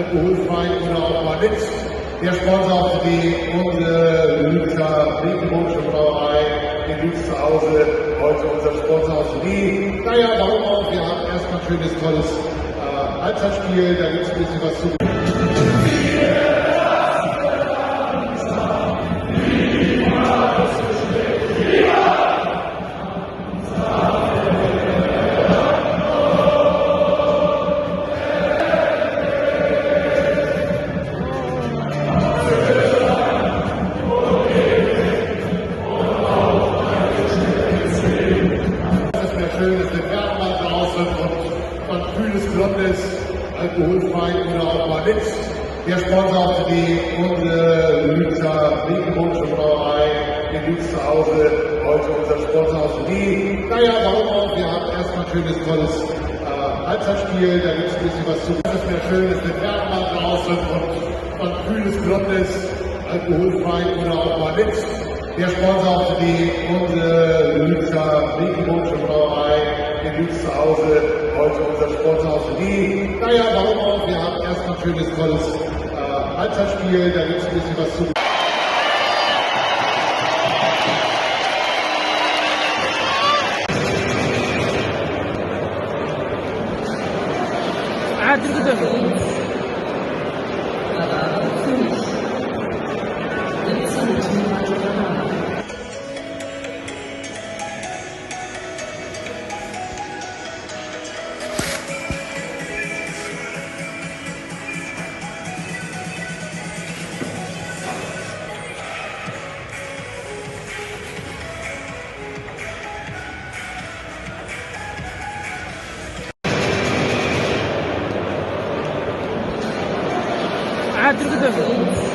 alkoholfrei oder auch mal nichts. Der Sponsor für die unsere Lübzer Regenbogen'sche Brauerei in Lübz zu Hause, heute unser Sponsor für die. Naja, warum auch? Wir haben erstmal ein schönes, tolles Halbzeitspiel, da gibt es ein bisschen was zu. Schönes Werbung draußen und kühles, blondes, alkoholfrei oder auch mal nichts. Der Sponsor für die unsere Lübzer Regenbogen'sche Brauerei in Lübz zu Hause, heute unser Sponsor für die. Naja, warum auch? Wir haben erstmal ein schönes, tolles Halbzeitspiel, da gibt es ein bisschen was zu. Das wäre schön, es wird Werbung draußen und kühles, blondes, alkoholfrei oder auch mal nichts. Der Sponsor für die unsere Lübzer Regenbogen'sche Brauerei in Lübz zu Hause, heute unser Sponsor für die. Naja, warum auch? Wir haben erstmal ein schönes, tolles Halbzeitspiel, da gibt es ein bisschen was zu. عاد